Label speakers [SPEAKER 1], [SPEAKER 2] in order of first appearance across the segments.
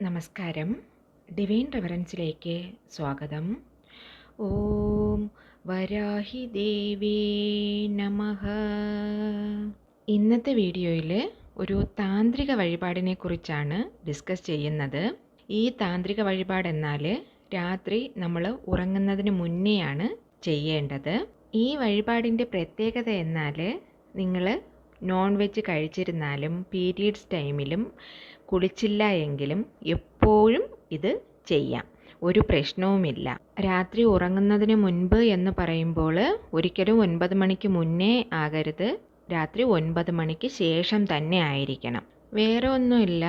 [SPEAKER 1] നമസ്കാരം. ഡിവൈൻ റെവറൻസിലേക്ക് സ്വാഗതം. ഓം വരാഹി ദേവേ നമഃ. ഇന്നത്തെ വീഡിയോയിൽ ഒരു താന്ത്രിക വഴിപാടിനെ കുറിച്ചാണ് ഡിസ്കസ് ചെയ്യുന്നത്. ഈ താന്ത്രിക വഴിപാട് എന്നാൽ രാത്രി നമ്മൾ ഉറങ്ങുന്നതിന് മുന്നെയാണ് ചെയ്യേണ്ടത്. ഈ വഴിപാടിൻ്റെ പ്രത്യേകത എന്നാൽ നിങ്ങൾ നോൺ വെജ് കഴിച്ചിരുന്നാലും പീരിയഡ്സ് ടൈമിലും കുളിച്ചില്ല എങ്കിലും എപ്പോഴും ഇത് ചെയ്യാം, ഒരു പ്രശ്നവുമില്ല. രാത്രി ഉറങ്ങുന്നതിന് മുൻപ് എന്ന് പറയുമ്പോൾ ഒരിക്കലും 9 മണിക്ക് മുന്നേ ആകരുത്, രാത്രി 9 മണിക്ക് ശേഷം തന്നെ ആയിരിക്കണം. വേറെ ഒന്നുമില്ല,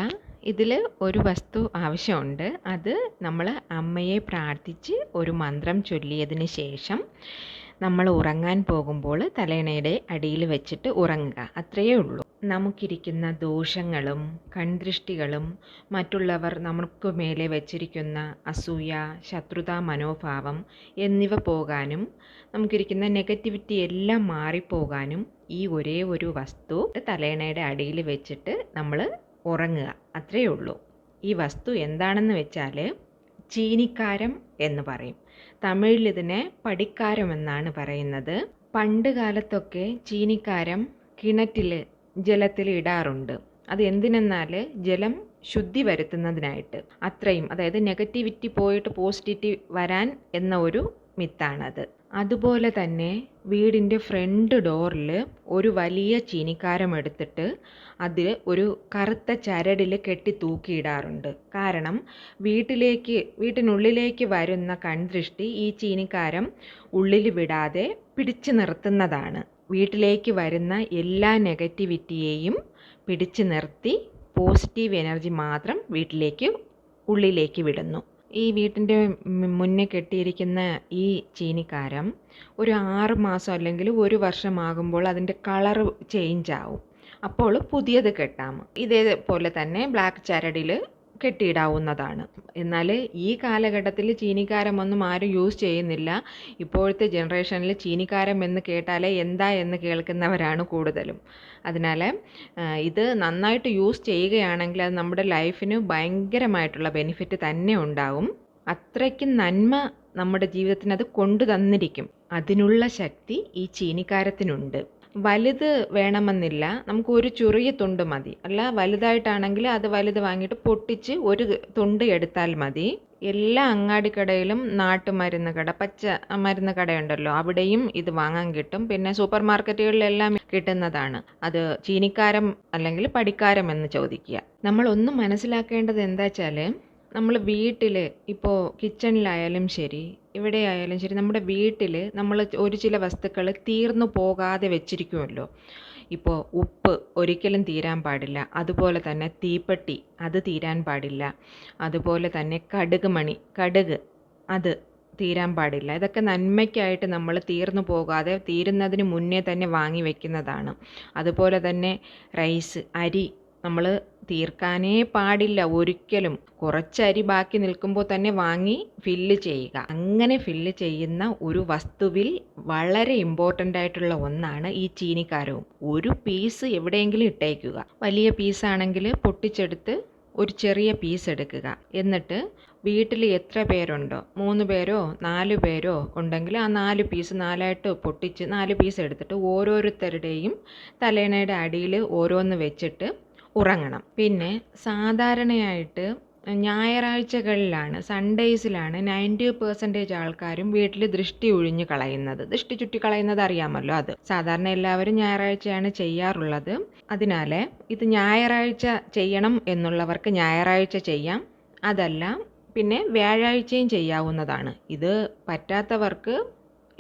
[SPEAKER 1] ഇതിൽ ഒരു വസ്തു ആവശ്യമുണ്ട്. അത് നമ്മൾ അമ്മയെ പ്രാർത്ഥിച്ച് ഒരു മന്ത്രം ചൊല്ലിയതിന് ശേഷം നമ്മൾ ഉറങ്ങാൻ പോകുമ്പോൾ തലയിണയുടെ അടിയിൽ വെച്ചിട്ട് ഉറങ്ങുക, അത്രയേ ഉള്ളൂ. നമുക്കിരിക്കുന്ന ദോഷങ്ങളും കൺദൃഷ്ടികളും മറ്റുള്ളവർ നമുക്ക് മേലെ വച്ചിരിക്കുന്ന അസൂയ, ശത്രുതാ മനോഭാവം എന്നിവ പോകാനും നമുക്കിരിക്കുന്ന നെഗറ്റിവിറ്റി എല്ലാം മാറിപ്പോകാനും ഈ ഒരേ ഒരു വസ്തു തലയിണയുടെ അടിയിൽ വെച്ചിട്ട് നമ്മൾ ഉറങ്ങുക, അത്രയേ ഉള്ളൂ. ഈ വസ്തു എന്താണെന്ന് വെച്ചാൽ ചീനിക്കാരം എന്ന് പറയും. തമിഴിൽ ഇതിനെ പടിക്കാരം എന്നാണ് പറയുന്നത്. പണ്ട് കാലത്തൊക്കെ ചീനിക്കാരം കിണറ്റിൽ ജലത്തിൽ ഇടാറുണ്ട്. അത് എന്തിനെന്നാൽ ജലം ശുദ്ധി വരുത്തുന്നതിനായിട്ട്. അത്രയും, അതായത് നെഗറ്റിവിറ്റി പോയിട്ട് പോസിറ്റിവിറ്റി വരാൻ എന്ന ഒരു മിത്താണത്. അതുപോലെ തന്നെ വീടിൻ്റെ ഫ്രണ്ട് ഡോറിൽ ഒരു വലിയ ചീനിക്കാരം എടുത്തിട്ട് അതിൽ ഒരു കറുത്ത ചരടിൽ കെട്ടി തൂക്കിയിടാറുണ്ട്. കാരണം വീട്ടിനുള്ളിലേക്ക് വരുന്ന കൺദൃഷ്ടി ഈ ചീനിക്കാരം ഉള്ളിൽ വിടാതെ പിടിച്ചു നിർത്തുന്നതാണ്. വീട്ടിലേക്ക് വരുന്ന എല്ലാ നെഗറ്റിവിറ്റിയെയും പിടിച്ചു നിർത്തി പോസിറ്റീവ് എനർജി മാത്രം ഉള്ളിലേക്ക് വിടുന്നു. ഈ വീട്ടിൻ്റെ മുന്നേ കെട്ടിയിരിക്കുന്ന ഈ ചീനിക്കാരം ഒരു 6 മാസം അല്ലെങ്കിൽ 1 വർഷമാകുമ്പോൾ അതിൻ്റെ കളർ ചേഞ്ച് ആവും. അപ്പോൾ പുതിയത് കെട്ടാം. ഇതേപോലെ തന്നെ ബ്ലാക്ക് ചരടിൽ കെട്ടിയിടാവുന്നതാണ്. എന്നാൽ ഈ കാലഘട്ടത്തിൽ ചീനിക്കാരമൊന്നും ആരും യൂസ് ചെയ്യുന്നില്ല. ഇപ്പോഴത്തെ ജനറേഷനിൽ ചീനിക്കാരം എന്ന് കേട്ടാലേ എന്താ എന്ന് കേൾക്കുന്നവരാണ് കൂടുതലും. അതിനാൽ ഇത് നന്നായിട്ട് യൂസ് ചെയ്യുകയാണെങ്കിൽ അത് നമ്മുടെ ലൈഫിന് ഭയങ്കരമായിട്ടുള്ള ബെനിഫിറ്റ് തന്നെ ഉണ്ടാവും. അത്രയ്ക്ക് നന്മ നമ്മുടെ ജീവിതത്തിന് അത് കൊണ്ടു തന്നിരിക്കും. അതിനുള്ള ശക്തി ഈ ചീനിക്കാരത്തിനുണ്ട്. വലുത് വേണമെന്നില്ല, നമുക്ക് ഒരു ചെറിയ തുണ്ട് മതി. അല്ല വലുതായിട്ടാണെങ്കിൽ അത് വലുത് വാങ്ങിയിട്ട് പൊട്ടിച്ച് ഒരു തുണ്ട് എടുത്താൽ മതി. എല്ലാ അങ്ങാടിക്കടയിലും നാട്ടുമരുന്ന് കട, പച്ച മരുന്ന് കടയുണ്ടല്ലോ, അവിടെയും ഇത് വാങ്ങാൻ കിട്ടും. പിന്നെ സൂപ്പർ മാർക്കറ്റുകളിലെല്ലാം കിട്ടുന്നതാണ്. അത് ചീനിക്കാരം അല്ലെങ്കിൽ പടിക്കാരം എന്ന് ചോദിക്കുക. നമ്മൾ ഒന്ന് മനസ്സിലാക്കേണ്ടത് എന്താ വെച്ചാൽ, നമ്മൾ വീട്ടിൽ ഇപ്പോൾ കിച്ചണിലായാലും ശരി, ഇവിടെ ആയാലും ശരി, നമ്മുടെ വീട്ടിൽ നമ്മൾ ചില വസ്തുക്കൾ തീർന്നു പോകാതെ വെച്ചിരിക്കുമല്ലോ. ഇപ്പോൾ ഉപ്പ് ഒരിക്കലും തീരാൻ പാടില്ല. അതുപോലെ തന്നെ തീപ്പെട്ടി, അത് തീരാൻ പാടില്ല. അതുപോലെ തന്നെ കടുക് അത് തീരാൻ പാടില്ല. ഇതൊക്കെ നന്മയ്ക്കായിട്ട് നമ്മൾ തീർന്നു പോകാതെ തീരുന്നതിന് മുന്നേ തന്നെ വാങ്ങി വെക്കുന്നതാണ്. അതുപോലെ തന്നെ റൈസ്, അരി നമ്മൾ തീർക്കാനേ പാടില്ല ഒരിക്കലും. കുറച്ച് അരി ബാക്കി നിൽക്കുമ്പോൾ തന്നെ വാങ്ങി ഫില്ല് ചെയ്യുക. അങ്ങനെ ഫില്ല് ചെയ്യുന്ന ഒരു വസ്തുവിൽ വളരെ ഇമ്പോർട്ടൻ്റ് ആയിട്ടുള്ള ഒന്നാണ് ഈ ചീനിക്കാരവും. ഒരു പീസ് എവിടെയെങ്കിലും ഇട്ടേക്കുക. വലിയ പീസാണെങ്കിൽ പൊട്ടിച്ചെടുത്ത് ഒരു ചെറിയ പീസ് എടുക്കുക. എന്നിട്ട് വീട്ടിൽ എത്ര പേരുണ്ടോ, 3 പേരോ 4 പേരോ ഉണ്ടെങ്കിൽ ആ 4 പീസ് 4ആയിട്ട് പൊട്ടിച്ച് 4 പീസ് എടുത്തിട്ട് ഓരോരുത്തരുടെയും തലേണയുടെ അടിയിൽ ഓരോന്ന് വെച്ചിട്ട് ഉറങ്ങണം. പിന്നെ സാധാരണയായിട്ട് ഞായറാഴ്ചകളിലാണ്, സൺഡേയ്സിലാണ് 90% ആൾക്കാരും വീട്ടിൽ ദൃഷ്ടി ഒഴിഞ്ഞു കളയുന്നത്. ദൃഷ്ടി ചുറ്റി കളയുന്നത് അറിയാമല്ലോ. അത് സാധാരണ എല്ലാവരും ഞായറാഴ്ചയാണ് ചെയ്യാറുള്ളത്. അതിനാൽ ഇത് ഞായറാഴ്ച ചെയ്യണം എന്നുള്ളവർക്ക് ഞായറാഴ്ച ചെയ്യാം. അതല്ല പിന്നെ വ്യാഴാഴ്ചയും ചെയ്യാവുന്നതാണ്. ഇത് പറ്റാത്തവർക്ക്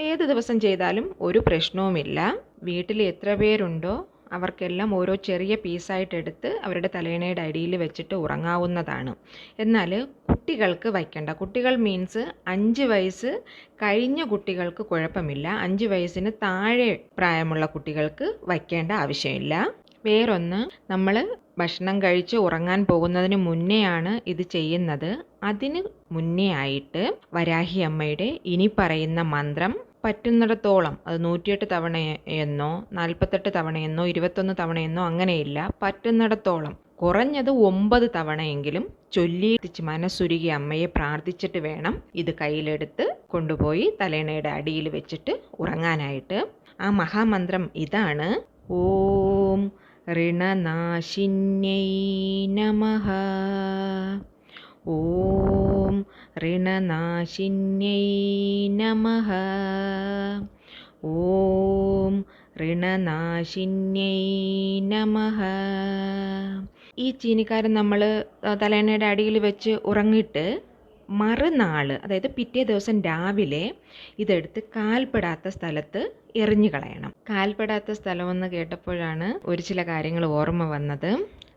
[SPEAKER 1] ഏത് ദിവസം ചെയ്താലും ഒരു പ്രശ്നവുമില്ല. വീട്ടിൽ എത്ര പേരുണ്ടോ അവർക്കെല്ലാം ഓരോ ചെറിയ പീസായിട്ട് എടുത്ത് അവരുടെ തലേണയുടെ അടിയിൽ വെച്ചിട്ട് ഉറങ്ങാവുന്നതാണ്. എന്നാൽ കുട്ടികൾക്ക് വയ്ക്കേണ്ട. കുട്ടികൾ മീൻസ് 5 വയസ്സ് കഴിഞ്ഞ കുട്ടികൾക്ക് കുഴപ്പമില്ല. 5 വയസ്സിന് താഴെ പ്രായമുള്ള കുട്ടികൾക്ക് വയ്ക്കേണ്ട ആവശ്യമില്ല. വേറൊന്ന്, നമ്മൾ ഭക്ഷണം കഴിച്ച് ഉറങ്ങാൻ പോകുന്നതിന് മുന്നെയാണ് ഇത് ചെയ്യുന്നത്. അതിന് മുന്നേ ആയിട്ട് വരാഹി അമ്മയുടെ ഇനി പറയുന്ന മന്ത്രം പറ്റുന്നിടത്തോളം, അത് 108 തവണയെന്നോ 48 തവണയെന്നോ 21 തവണയെന്നോ അങ്ങനെയില്ല, പറ്റുന്നിടത്തോളം കുറഞ്ഞത് 9 തവണയെങ്കിലും ചൊല്ലി മനസ്സുരുകി അമ്മയെ പ്രാർത്ഥിച്ചിട്ട് വേണം ഇത് കയ്യിലെടുത്ത് കൊണ്ടുപോയി തലേണയുടെ അടിയിൽ വെച്ചിട്ട് ഉറങ്ങാനായിട്ട്. ആ മഹാമന്ത്രം ഇതാണ്: ഓം ഋണനാശിന്യൈ നമഃ. ഓം ഋണനാശിന്യൈ നമഃ. ഓം ഋണനാശിന്യൈ നമഃ. ഈ ചീനിക്കാരൻ നമ്മൾ തലേണയുടെ അടിയിൽ വെച്ച് ഉറങ്ങിയിട്ട് മറുനാൾ, അതായത് പിറ്റേ ദിവസം രാവിലെ ഇതെടുത്ത് കാൽപ്പെടാത്ത സ്ഥലത്ത് എറിഞ്ഞു കളയണം. കാൽപ്പെടാത്ത സ്ഥലമെന്ന് കേട്ടപ്പോഴാണ് ഒരു ചില കാര്യങ്ങൾ ഓർമ്മ വന്നത്.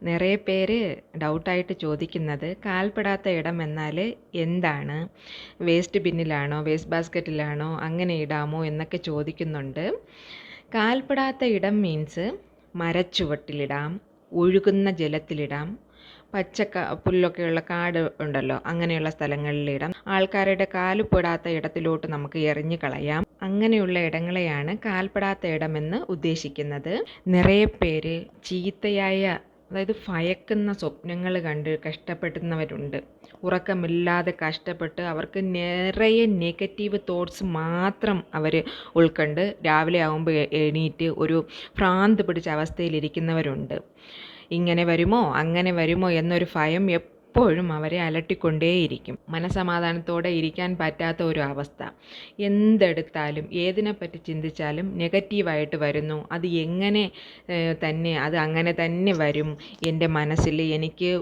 [SPEAKER 1] നിറയെ പേര് ഡൗട്ടായിട്ട് ചോദിക്കുന്നത് കാൽപ്പെടാത്ത ഇടം എന്നാൽ എന്താണ്, വേസ്റ്റ് ബിന്നിലാണോ വേസ്റ്റ് ബാസ്ക്കറ്റിലാണോ അങ്ങനെ ഇടാമോ എന്നൊക്കെ ചോദിക്കുന്നുണ്ട്. കാൽപ്പെടാത്ത ഇടം മീൻസ് മരച്ചുവട്ടിലിടാം, ഒഴുകുന്ന ജലത്തിലിടാം, പുല്ലൊക്കെയുള്ള കാട് ഉണ്ടല്ലോ അങ്ങനെയുള്ള സ്ഥലങ്ങളിലിടാം, ആൾക്കാരുടെ കാലുപെടാത്ത ഇടത്തിലോട്ട് നമുക്ക് എറിഞ്ഞു കളയാം. അങ്ങനെയുള്ള ഇടങ്ങളെയാണ് കാൽപ്പെടാത്ത ഇടമെന്ന് ഉദ്ദേശിക്കുന്നത്. നിറയെ പേര് ചീത്തയായ, അതായത് ഭയക്കുന്ന സ്വപ്നങ്ങൾ കണ്ട് കഷ്ടപ്പെടുന്നവരുണ്ട്. ഉറക്കമില്ലാതെ കഷ്ടപ്പെട്ട് അവർക്ക് നിറയെ നെഗറ്റീവ് തോട്ട്സ് മാത്രം അവർ ഉൾക്കൊണ്ട് രാവിലെ ആകുമ്പോൾ എണീറ്റ് ഒരു ഭ്രാന്ത് പിടിച്ച അവസ്ഥയിലിരിക്കുന്നവരുണ്ട്. ഇങ്ങനെ വരുമോ അങ്ങനെ വരുമോ എന്നൊരു ഭയം എപ്പോഴും അവരെ അലട്ടിക്കൊണ്ടേയിരിക്കും. മനസമാധാനത്തോടെ ഇരിക്കാൻ പറ്റാത്ത ഒരു അവസ്ഥ. എന്തെടുത്താലും ഏതിനെപ്പറ്റി ചിന്തിച്ചാലും നെഗറ്റീവായിട്ട് വരുന്നു. അത് എങ്ങനെ തന്നെ അത് അങ്ങനെ തന്നെ വരും, എൻ്റെ മനസ്സിൽ എനിക്ക്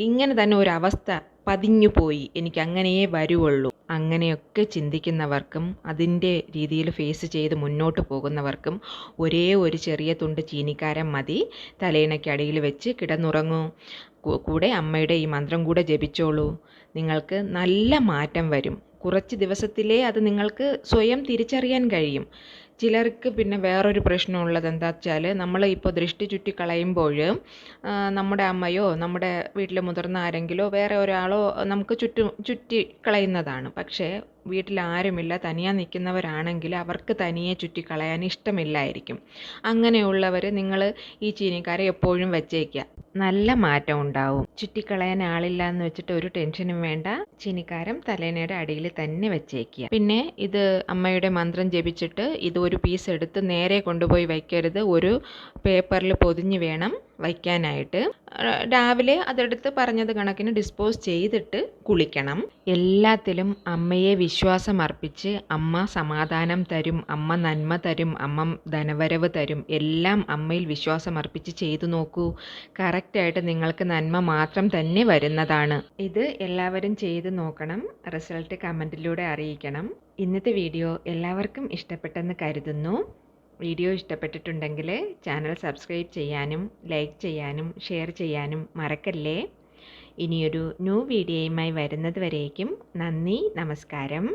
[SPEAKER 1] ഇങ്ങനെ തന്നെ ഒരു അവസ്ഥ പതിഞ്ഞു പോയി, എനിക്ക് അങ്ങനെയേ വരുവുള്ളൂ. അങ്ങനെയൊക്കെ ചിന്തിക്കുന്നവർക്കും അതിൻ്റെ രീതിയിൽ ഫേസ് ചെയ്ത് മുന്നോട്ട് പോകുന്നവർക്കും ഒരേ ഒരു ചെറിയ തുണ്ട് ചീനിക്കാരം മതി. തലയിണയ്ക്കടിയിൽ വെച്ച് കിടന്നുറങ്ങൂ. കൂടെ അമ്മയുടെ ഈ മന്ത്രം കൂടെ ജപിച്ചോളൂ. നിങ്ങൾക്ക് നല്ല മാറ്റം വരും. കുറച്ച് ദിവസത്തിലേ അത് നിങ്ങൾക്ക് സ്വയം തിരിച്ചറിയാൻ കഴിയും. ചിലർക്ക് പിന്നെ വേറൊരു പ്രശ്നമുള്ളത് എന്താ വെച്ചാൽ, നമ്മൾ ഇപ്പോൾ ദൃഷ്ടി ചുറ്റി കളയുമ്പോൾ നമ്മുടെ അമ്മയോ നമ്മുടെ വീട്ടിലെ മുതിർന്ന ആരെങ്കിലോ വേറെ ഒരാളോ നമുക്ക് ചുറ്റി കളയുന്നതാണ്. പക്ഷേ വീട്ടിൽ ആരുമില്ല, തനിയെ നിൽക്കുന്നവരാണെങ്കിൽ അവർക്ക് തനിയെ ചുറ്റിക്കളയാൻ ഇഷ്ടമില്ലായിരിക്കും. അങ്ങനെയുള്ളവർ നിങ്ങൾ ഈ ചീനിക്കാരെ എപ്പോഴും വെച്ചേക്കുക, നല്ല മാറ്റം ഉണ്ടാവും. ചുറ്റിക്കളയാൻ ആളില്ല എന്ന് വെച്ചിട്ട് ഒരു ടെൻഷനും വേണ്ട. ചീനിക്കാരം തലേണയുടെ അടിയിൽ തന്നെ വെച്ചേക്കുക. പിന്നെ ഇത് അമ്മയുടെ മന്ത്രം ജപിച്ചിട്ട് ഇത് ഒരു പീസ് എടുത്ത് നേരെ കൊണ്ടുപോയി വയ്ക്കരുത്. ഒരു പേപ്പറിൽ പൊതിഞ്ഞ് വേണം വയ്ക്കാനായിട്ട്. രാവിലെ അതെടുത്ത് പറഞ്ഞത് കണക്കിന് ഡിസ്പോസ് ചെയ്തിട്ട് കുളിക്കണം. എല്ലാത്തിലും അമ്മയെ വിശ്വാസം അർപ്പിച്ച് അമ്മ സമാധാനം തരും, അമ്മ നന്മ തരും, അമ്മ ധനവരവ് തരും, എല്ലാം അമ്മയിൽ വിശ്വാസം അർപ്പിച്ച് ചെയ്തു നോക്കൂ. കറക്റ്റായിട്ട് നിങ്ങൾക്ക് നന്മ മാത്രം തന്നെ വരുന്നതാണ്. ഇത് എല്ലാവരും ചെയ്ത് നോക്കണം. റിസൾട്ട് കമൻറ്റിലൂടെ അറിയിക്കണം. ഇന്നത്തെ വീഡിയോ എല്ലാവർക്കും ഇഷ്ടപ്പെട്ടെന്ന് കരുതുന്നു. വീഡിയോ ഇഷ്ടപ്പെട്ടിട്ടുണ്ടെങ്കിൽ ചാനൽ സബ്സ്ക്രൈബ് ചെയ്യാനും ലൈക്ക് ചെയ്യാനും ഷെയർ ചെയ്യാനും മറക്കല്ലേ. ഇനിയൊരു ന്യൂ വീഡിയോയുമായി വരുന്നത് വരേക്കും നന്ദി, നമസ്കാരം.